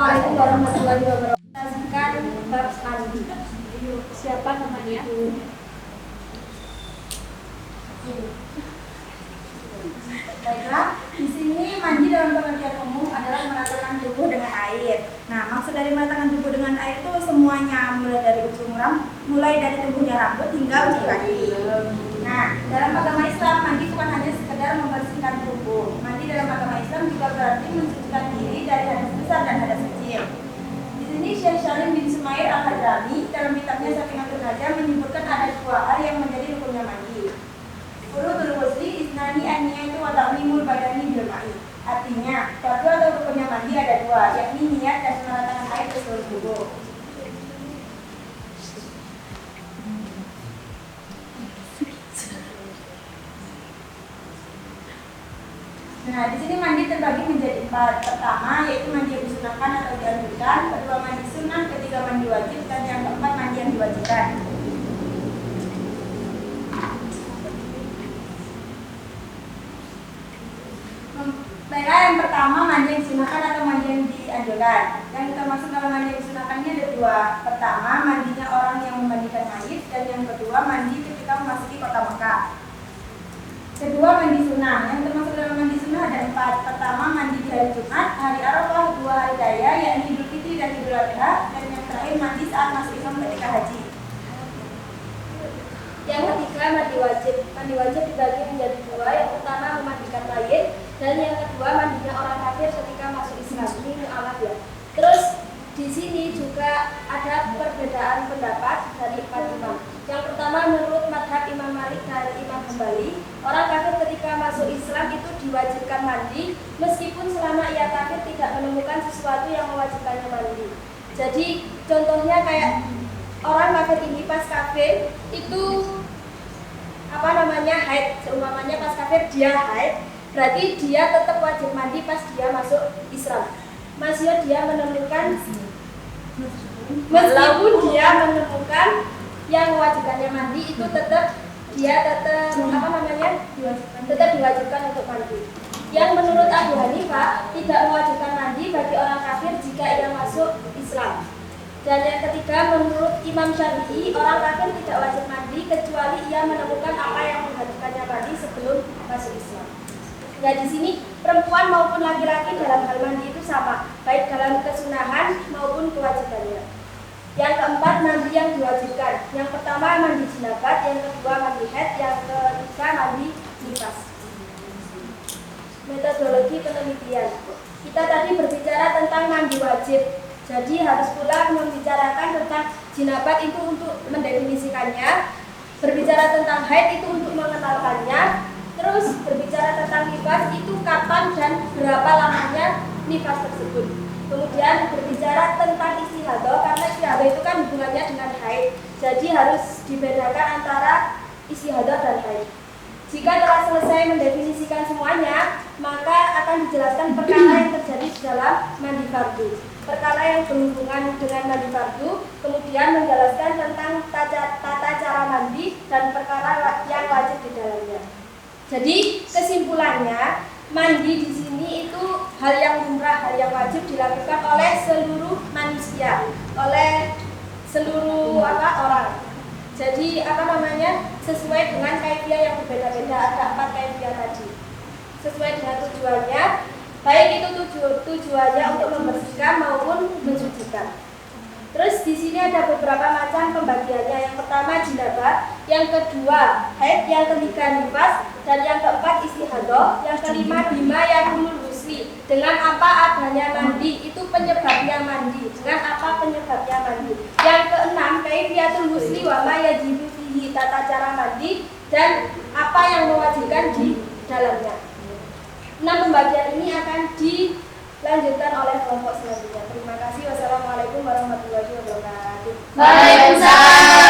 Assalamualaikum warahmatullahi wabarakatuh. Kita bab mandi. Siapa namanya? Baiklah, di sini mandi dalam pengertian umum adalah meratakan tubuh dengan air. Nah, maksud dari meratakan tubuh dengan air itu semuanya, mulai dari tumbuhnya rambut hingga ujung kaki. Nah, dalam agama Islam mandi bukan hanya sekedar membersihkan tubuh. Mandi dalam agama Islam juga berarti mensucikan diri dari hadas besar dan hadas kecil. Di sini Syekh Salim bin Sumair Al-Hadrami dalam kitabnya Safinatul Hajah menyebutkan ada dua hal yang menjadi rukunnya mandi. Furudul ghusli isnani an-niyatu wa ta'mimul badani bil ma'i. Artinya, fardu atau rukunnya mandi ada dua, yakni niat dan meratakan air ke seluruh tubuh. Nah, di sini mandi terbagi menjadi 4. Pertama, yaitu mandi yang disunahkan atau dianjurkan. Kedua, mandi sunnah. Ketiga, mandi wajib. Dan yang keempat, mandi yang diwajibkan. Baiklah, yang pertama mandi yang disunahkan atau mandi yang dianjurkan. Yang termasuk dalam mandi yang disunahkannya ada dua. Pertama, mandinya orang yang memandikan mayit. Dan yang kedua, mandi ketika memasuki kota Mekah. Kedua, mandi sunnah. Yang termasuk dalam mandi sunnah ada 4. Pertama, mandi di hari Jumat, hari Arafah, 2 hari Raya, yakni Idul Fitri dan Idul Adha. Dan yang terakhir, mandi saat masuk Islam ketika haji. Yang ketiga, mandi wajib. Mandi wajib dibagi menjadi dua. Yang pertama, memandikan mayit, dan yang kedua, mandinya orang kafir ketika masuk Islam. Ini mu'alaf ya. Terus di sini juga ada perbedaan pendapat dari 4 imam. Yang pertama, menurut madhab Imam Malik dan Imam Hambali, orang kafir ketika masuk Islam itu diwajibkan mandi, meskipun selama ia kafir tidak menemukan sesuatu yang mewajibkannya mandi. Jadi contohnya kayak orang kafir ini pas kafir itu haid. Seumpamanya pas kafir dia haid, berarti dia tetap wajib mandi pas dia masuk Islam. Masih dia menemukan, meskipun dia menemukan yang mewajibkannya mandi, itu tetap diwajibkan untuk mandi. Yang menurut Abu Hanifah tidak mewajibkan mandi bagi orang kafir jika ia masuk Islam. Dan yang ketiga, menurut Imam Syafi'i, orang kafir tidak wajib mandi kecuali ia menemukan apa yang mewajibkannya mandi sebelum masuk Islam. Nah, di sini perempuan maupun laki-laki dalam hal mandi itu sama, baik dalam kesunahan maupun kewajibannya. Yang keempat, mandi yang diwajibkan. Yang pertama, mandi jinabat. Yang kedua, mandi haid. Yang ketiga, mandi nifas. Metodologi penelitian. Kita tadi berbicara tentang mandi wajib. Jadi harus pula membicarakan tentang jinabat itu untuk mendefinisikannya. Berbicara tentang haid itu untuk mengenalkannya. Terus berbicara tentang nifas itu kapan dan berapa lamanya nifas tersebut. Kemudian berbicara tentang istihadah, karena istihadah itu kan hubungannya dengan haid. Jadi harus dibedakan antara istihadah dan haid. Jika telah selesai mendefinisikan semuanya, maka akan dijelaskan perkara yang terjadi di dalam mandi fardu. Perkara yang berhubungan dengan mandi fardu, kemudian menjelaskan tentang tata cara mandi dan perkara yang wajib di dalamnya. Jadi kesimpulannya, mandi di sini itu hal yang lumrah, hal yang wajib dilakukan oleh seluruh manusia, oleh seluruh orang. Jadi sesuai dengan kaifiah yang berbeda-beda, ada 4 kaifiah tadi. Sesuai dengan tujuannya, baik itu tujuannya untuk membersihkan maupun mensucikan. Terus di sini ada beberapa macam pembagiannya. Yang pertama jinabat, yang kedua haid, yang ketiga nifas, dan yang keempat istihadah, yang kelima bima yakumul husli. Dengan apa adanya mandi, itu penyebabnya mandi. Dengan apa penyebabnya mandi. Yang keenam kaifiatul husli wa ma yajibu fihi, tata cara mandi dan apa yang mewajibkan di dalamnya. 6 pembagian ini akan dilanjutkan oleh kelompok selanjutnya. Terima kasih. Wassalamualaikum warahmatullahi wabarakatuh. Waalaikumsalam.